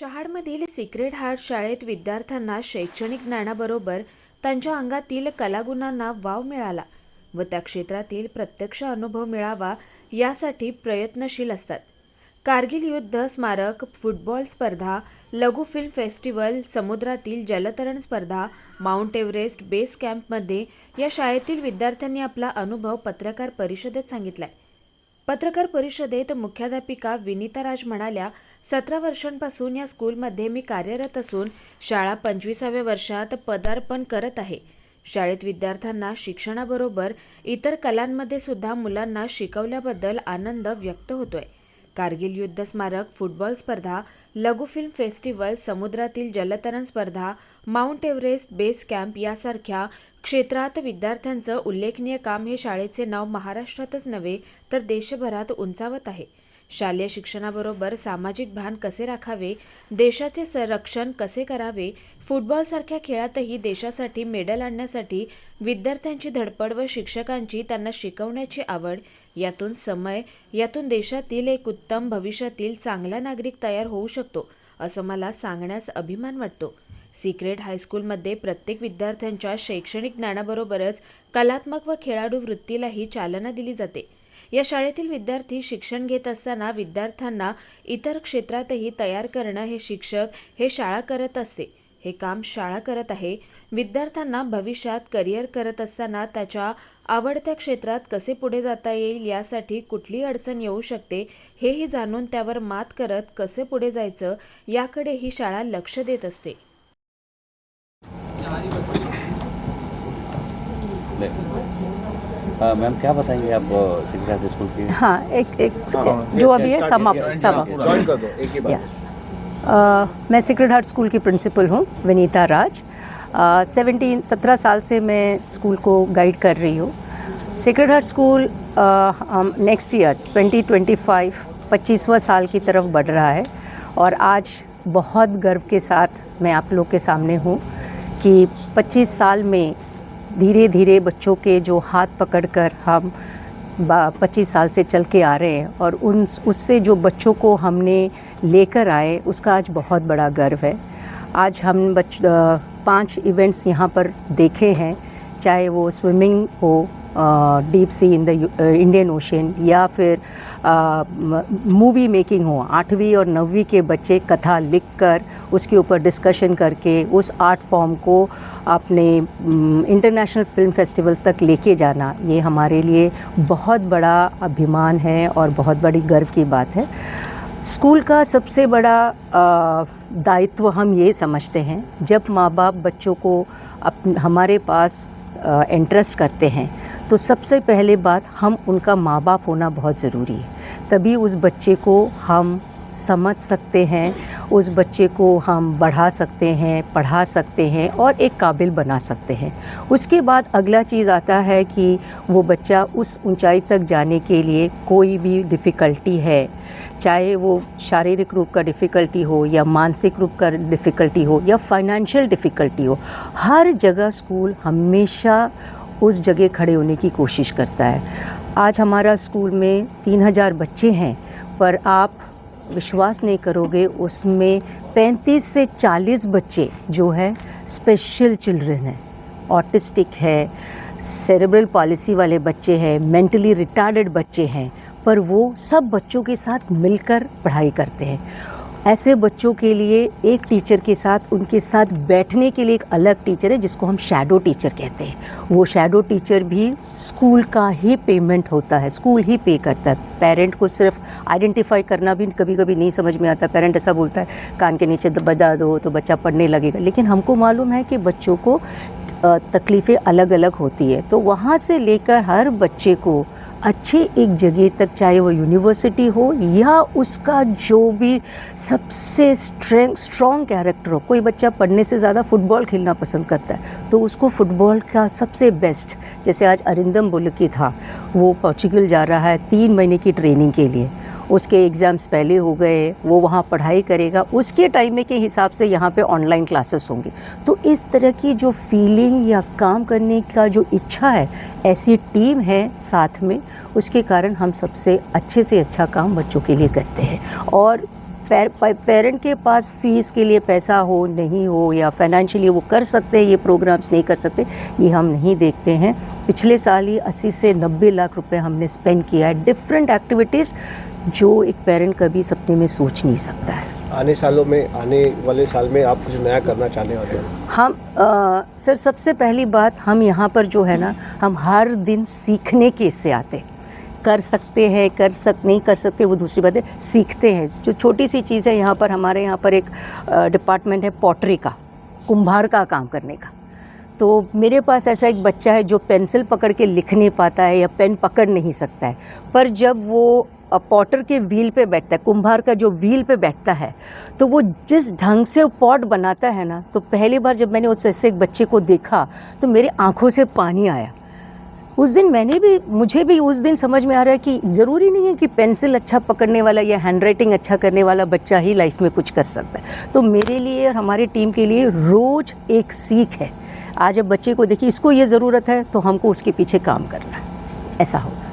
शहाडमधील secrete heart शाळेत विद्यार्थ्यांना शैक्षणिक ज्ञानाबरोबर त्यांच्या अंगातील कलागुणांना वाव मिळाला व त्या क्षेत्रातील प्रत्यक्ष अनुभव मिळावा यासाठी प्रयत्नशील असतात. कारगिल युद्ध स्मारक, फुटबॉल स्पर्धा, लघु फिल्म फेस्टिवल, समुद्रातील जलतरण स्पर्धा, माउंट एव्हरेस्ट बेस कॅम्पमध्ये या शाळेतील विद्यार्थ्यांनी आपला अनुभव पत्रकार परिषदेत सांगितलाय. पत्रकार परिषदेत मुख्याध्यापिका विनीता राज म्हणाल्या, 17 वर्षांपासून या स्कूलमध्ये मी कार्यरत असून शाळा 25व्या वर्षात पदार्पण करत आहे. शाळेत विद्यार्थ्यांना शिक्षणाबरोबर इतर कलांमध्ये सुद्धा मुलांना शिकवल्याबद्दल आनंद व्यक्त होतोय. कारगिल युद्ध स्मारक, फुटबॉल स्पर्धा, लघु फिल्म फेस्टिवल, समुद्रातील जलतरण स्पर्धा, माउंट एव्हरेस्ट बेस कॅम्प यासारख्या क्षेत्रात विद्यार्थ्यांचं उल्लेखनीय काम हे शाळेचे नाव महाराष्ट्रातच नव्हे तर देशभरात उंचावत आहे. शालेय शिक्षणाबरोबर सामाजिक भान कसे राखावे, देशाचे संरक्षण कसे करावे, फुटबॉलसारख्या खेळातही देशासाठी मेडल आणण्यासाठी विद्यार्थ्यांची धडपड व शिक्षकांची त्यांना शिकवण्याची आवड यातून देशातील एक उत्तम भविष्यातील चांगला नागरिक तयार होऊ शकतो, असं मला सांगण्यास अभिमान वाटतो. सिक्रेट हायस्कूलमध्ये प्रत्येक विद्यार्थ्यांच्या शैक्षणिक ज्ञानाबरोबरच कलात्मक व खेळाडू वृत्तीलाही चालना दिली जाते. या शाळेतील विद्यार्थी शिक्षण घेत असताना विद्यार्थ्यांना इतर क्षेत्रातही तयार करणं हे शाळा करत असते. हे काम शाळा करत आहे. विद्यार्थ्यांना भविष्यात करिअर करत असताना त्याच्या आवडत्या क्षेत्रात कसे पुढे जाता येईल यासाठी कुठली अडचण येऊ शकते हेही जाणून त्यावर मात करत कसे पुढे जायचं याकडे ही शाळा लक्ष देत असते. मैम क्या बताएंगे आप सिक्रेट हार्ट स्कूल की? हाँ, एक जो अभी है सम जॉइन कर दो एक ही बार। मैं सिक्रेट हार्ट स्कूल की प्रिंसिपल हूँ, विनीता राज। 17 साल से मैं स्कूल को गाइड कर रही हूँ। Sacred Heart School next year 2025 25वां साल की तरफ बढ़ रहा है और आज बहुत गर्व के साथ मैं आप लोग के सामने हूँ कि 25 साल में धीरे धीरे बच्चों के जो हाथ पकड़कर हम 25 साल से चल के आ रहे हैं और उससे जो बच्चों को हमने लेकर आए उसका आज बहुत बड़ा गर्व है। आज हम 5 इवेंट्स यहाँ पर देखे हैं, चाहे वो स्विमिंग हो deep sea in the Indian ocean या फिर मूवी मेकिंग हो। 8वीं और 9वीं के बच्चे कथा लिखकर उसके ऊपर डिस्कशन करके उस आर्ट फॉर्म को अपने इंटरनेशनल फिल्म फेस्टिवल तक लेके जाना, ये हमारे लिए बहुत बड़ा अभिमान है और बहुत बड़ी गर्व की बात है। स्कूल का सबसे बड़ा दायित्व हम ये समझते हैं, जब माँ बाप बच्चों को हमारे पास इंटरेस्ट करते हैं तो सबसे पहले बात हम उनका माँ बाप होना बहुत ज़रूरी है। तभी उस बच्चे को हम समझ सकते हैं, उस बच्चे को हम बढ़ा सकते हैं, पढ़ा सकते हैं और एक काबिल बना सकते हैं। उसके बाद अगला चीज़ आता है कि वो बच्चा उस ऊंचाई तक जाने के लिए कोई भी डिफ़िकल्टी है, चाहे वो शारीरिक रूप का डिफ़िकल्टी हो या मानसिक रूप का डिफ़िकल्टी हो या फाइनेंशियल डिफ़िकल्टी हो, हर जगह स्कूल हमेशा उस जगह खड़े होने की कोशिश करता है। आज हमारा स्कूल में 3000 बच्चे हैं, पर आप विश्वास नहीं करोगे, उसमें 35 से 40 बच्चे जो है स्पेशल चिल्ड्रन हैं, ऑटिस्टिक है, सेरेब्रल पॉलिसी वाले बच्चे हैं, मेंटली रिटार्डेड बच्चे हैं, पर वो सब बच्चों के साथ मिलकर पढ़ाई करते हैं। ऐसे बच्चों के लिए एक टीचर के साथ उनके साथ बैठने के लिए एक अलग टीचर है जिसको हम शैडो टीचर कहते हैं। वो शैडो टीचर भी स्कूल का ही पेमेंट होता है, स्कूल ही पे करता है। पेरेंट को सिर्फ आइडेंटिफाई करना भी कभी कभी नहीं समझ में आता। पेरेंट ऐसा बोलता है कान के नीचे बजा दो तो बच्चा पढ़ने लगेगा, लेकिन हमको मालूम है कि बच्चों को तकलीफ़ें अलग अलग होती है। तो वहाँ से लेकर हर बच्चे को अच्छे एक जगह तक, चाहे वो यूनिवर्सिटी हो या उसका जो भी सबसे स्ट्रॉन्ग कैरेक्टर हो। कोई बच्चा पढ़ने से ज़्यादा फुटबॉल खेलना पसंद करता है तो उसको फुटबॉल का सबसे बेस्ट, जैसे आज अरिंदम बुल्की था, वो पोर्चुगल जा रहा है 3 महीने की ट्रेनिंग के लिए। उसके एग्ज़ाम्स पहले हो गए, वो वहाँ पढ़ाई करेगा, उसके टाइम में के हिसाब से यहाँ पे ऑनलाइन क्लासेस होंगी। तो इस तरह की जो फीलिंग या काम करने का जो इच्छा है, ऐसी टीम है साथ में, उसके कारण हम सबसे अच्छे से अच्छा काम बच्चों के लिए करते हैं। और पेरेंट के पास फीस के लिए पैसा हो नहीं हो या फाइनेंशियली वो कर सकते हैं ये प्रोग्राम्स, नहीं कर सकते, ये हम नहीं देखते हैं। पिछले साल ही 80 से 90 लाख रुपए हमने स्पेंड किया है डिफरेंट एक्टिविटीज़ जो एक पेरेंट कभी सपने में सोच नहीं सकता है। आने वाले साल में आप कुछ नया करना चाहने वाले हैं? हम सर सबसे पहली बात, हम यहाँ पर जो है ना, हम हर दिन सीखने के इससे आते, कर सकते हैं नहीं कर सकते वो दूसरी बात है, सीखते हैं। जो छोटी सी चीज़ है, यहाँ पर हमारे यहाँ पर एक डिपार्टमेंट है पॉटरी का, कुम्हार का काम करने का। तो मेरे पास ऐसा एक बच्चा है जो पेंसिल पकड़ के लिख नहीं पाता है या पेन पकड़ नहीं सकता है, पर जब वो पॉटर के व्हील पे बैठता है, कुम्हार का जो व्हील पे बैठता है, तो वो जिस ढंग से पॉट बनाता है ना, तो पहली बार जब मैंने उस ऐसे एक बच्चे को देखा तो मेरे आँखों से पानी आया। उस दिन मुझे भी उस दिन समझ में आ रहा है कि ज़रूरी नहीं है कि पेंसिल अच्छा पकड़ने वाला या हैंडराइटिंग अच्छा करने वाला बच्चा ही लाइफ में कुछ कर सकता है। तो मेरे लिए और हमारी टीम के लिए रोज़ एक सीख है। आज अब बच्चे को देखिए, इसको ये ज़रूरत है तो हमको उसके पीछे काम करना है, ऐसा होता है।